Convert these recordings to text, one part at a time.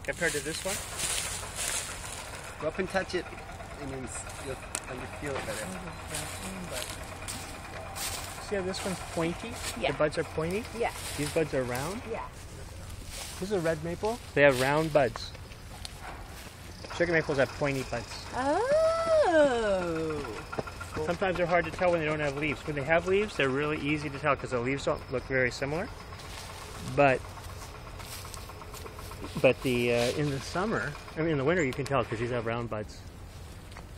compared to this one. Go up and touch it, and then you'll feel it better. See how this one's pointy? Yeah. The buds are pointy? Yeah. These buds are round? Yeah. This is a red maple. They have round buds. Sugar maples have pointy buds. Oh. Sometimes they're hard to tell when they don't have leaves. When they have leaves, they're really easy to tell because the leaves don't look very similar. But in the summer, in the winter, you can tell because these have round buds.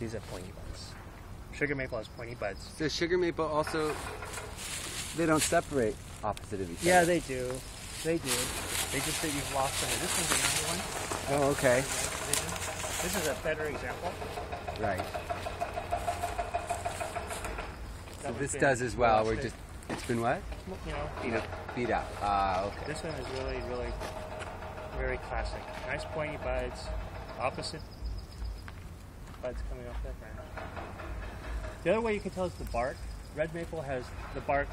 These have pointy buds. Sugar maple has pointy buds. So sugar maple also, they don't separate opposite of each other. Yeah, they do. They do. They just that you've lost them. This one's another one. Oh, okay. This is a better example. Right. So That this one's does been as well. molested. It's been what? Beat up. Beat up. Ah, okay. This one is really, really very classic. Nice pointy buds. Opposite buds coming off that branch. The other way you can tell is the bark. Red maple has the bark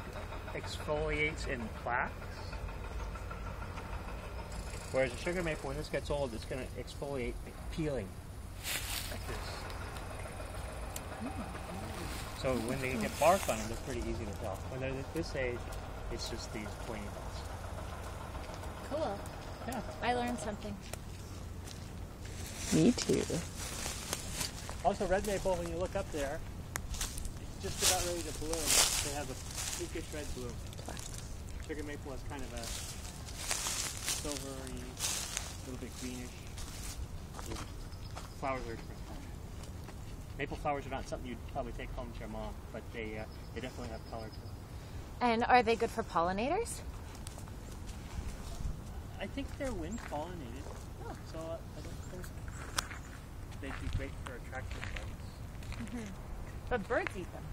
exfoliates in plaques. Whereas a sugar maple, when this gets old, it's going to exfoliate peeling like this. So when they get bark on them, they're pretty easy to tell. When they're at this age, it's just these pointy buds. Cool. Yeah. I learned something. Me too. Also, red maple, when you look up there, it's just about ready to bloom. They have a pinkish red bloom. Sugar maple has kind of a silvery, little bit greenish. Flowers are different. Maple flowers are not something you'd probably take home to your mom, but they definitely have color to them. And are they good for pollinators? I think they're wind pollinated, so I don't think they'd be great for attracting bugs. Mm-hmm. But birds eat them.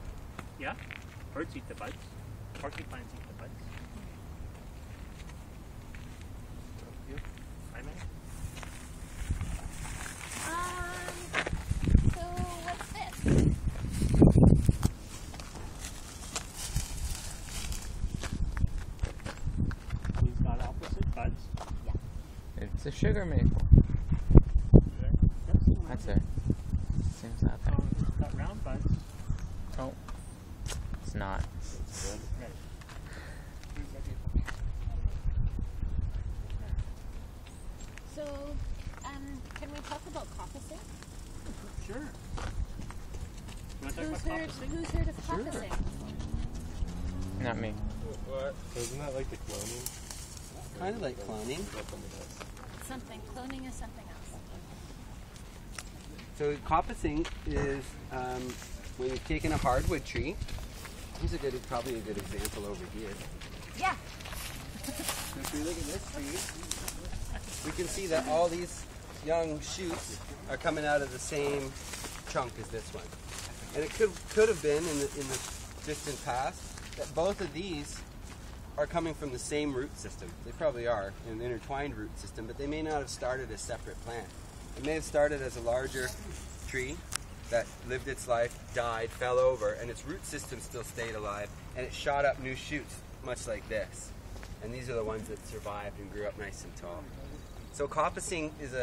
Yeah, birds eat the buds. Porcupines eat the buds. You? I may. So what's this? He's got opposite buds. It's a sugar maple. That's it. Seems out there. It's got round buds. Oh, it's not. Red. So, can we talk about coppicing? Sure. You want to talk about coppicing? Who's heard of coppicing? Not me. What? Isn't that like the cloning? Kind of like cloning. Something. Cloning is something else. So coppicing is when you've taken a hardwood tree. Here's probably a good example over here. Yeah. So if we look at this tree, we can see that all these young shoots are coming out of the same chunk as this one. And it could have been in the distant past that both of these are coming from the same root system. They probably are, an intertwined root system, but they may not have started as separate plants. It may have started as a larger tree that lived its life, died, fell over, and its root system still stayed alive, and it shot up new shoots, much like this. And these are the ones that survived and grew up nice and tall. So coppicing is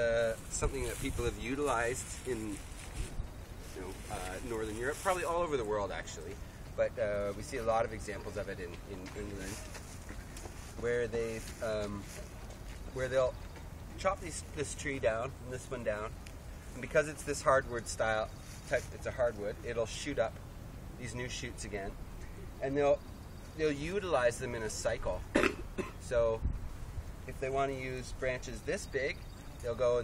something that people have utilized in Northern Europe, probably all over the world actually. But we see a lot of examples of it in England, where they'll chop this tree down and this one down, and because it's this hardwood style type, it's a hardwood, it'll shoot up these new shoots again, and they'll utilize them in a cycle. So if they want to use branches this big, they'll go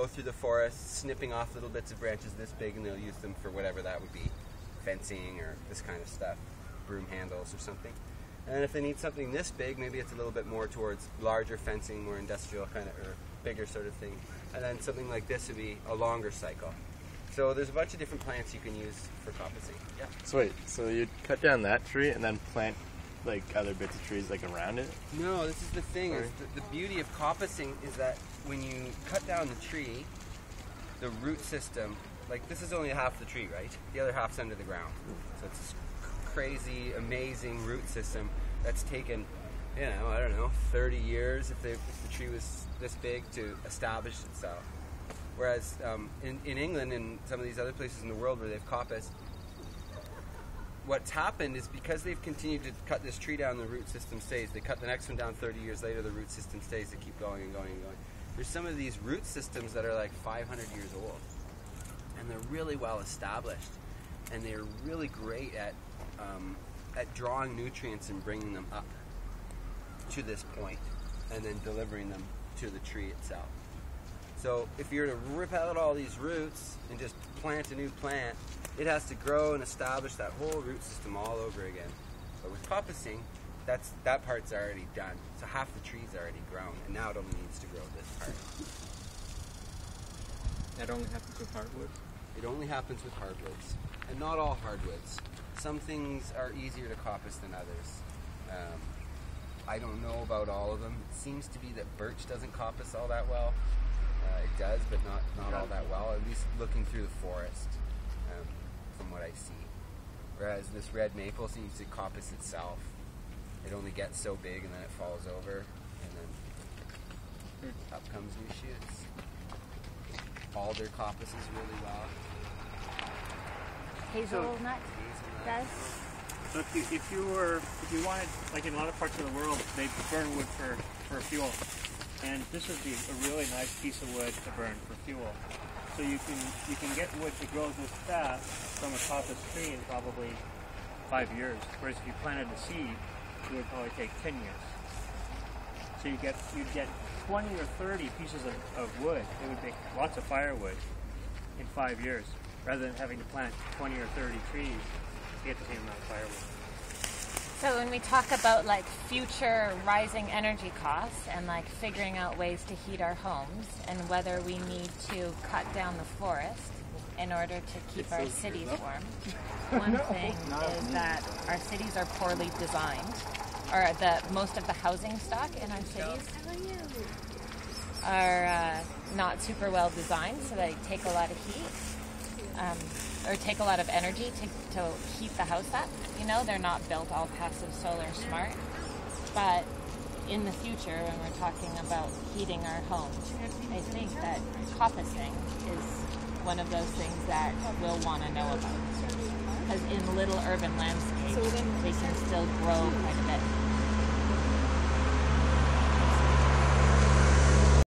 through the forest, snipping off little bits of branches this big, and they'll use them for whatever that would be, fencing or this kind of stuff, broom handles or something. And then if they need something this big, maybe it's a little bit more towards larger fencing, more industrial kind of, or bigger sort of thing. And then something like this would be a longer cycle. So there's a bunch of different plants you can use for coppicing. Yeah. So wait, so you'd cut down that tree and then plant like other bits of trees like around it? No, this is the thing. Is the beauty of coppicing is that when you cut down the tree, the root system, like this is only half the tree, right? The other half's under the ground. So it's this crazy, amazing root system that's taken I don't know, 30 years if the tree was this big to establish itself. Whereas in England and some of these other places in the world where they've coppiced, what's happened is because they've continued to cut this tree down, the root system stays. They cut the next one down 30 years later, the root system stays. They keep going and going and going. There's some of these root systems that are like 500 years old, and they're really well established, and they're really great at drawing nutrients and bringing them up to this point, and then delivering them to the tree itself. So if you're to rip out all these roots and just plant a new plant, it has to grow and establish that whole root system all over again. But with coppicing, that part's already done. So half the tree's already grown, and now it only needs to grow this part. That only happens with hardwoods. It only happens with hardwoods, and not all hardwoods. Some things are easier to coppice than others. I don't know about all of them. It seems to be that birch doesn't coppice all that well. It does, but not all that well, at least looking through the forest, from what I see. Whereas this red maple seems to coppice itself. It only gets so big and then it falls over, and then up comes new shoots. Alder coppices really well. Hazelnut does. So if you wanted, like in a lot of parts of the world, they burn wood for fuel, and this would be a really nice piece of wood to burn for fuel. So you can get wood that grows this fast from a coppice tree in probably 5 years, whereas if you planted a seed, it would probably take 10 years. So you'd get 20 or 30 pieces of wood. It would make lots of firewood in 5 years, rather than having to plant 20 or 30 trees to get the same amount of firewood. So when we talk about like future rising energy costs and like figuring out ways to heat our homes and whether we need to cut down the forest in order to keep our cities warm, one thing is that our cities are poorly designed, or most of the housing stock in our cities are not super well designed, so they take a lot of heat, or take a lot of energy to heat the house up. You know, they're not built all passive solar smart. But in the future, when we're talking about heating our homes, I think that coppicing is one of those things that we'll want to know about. Because in little urban landscapes, we can still grow quite a bit.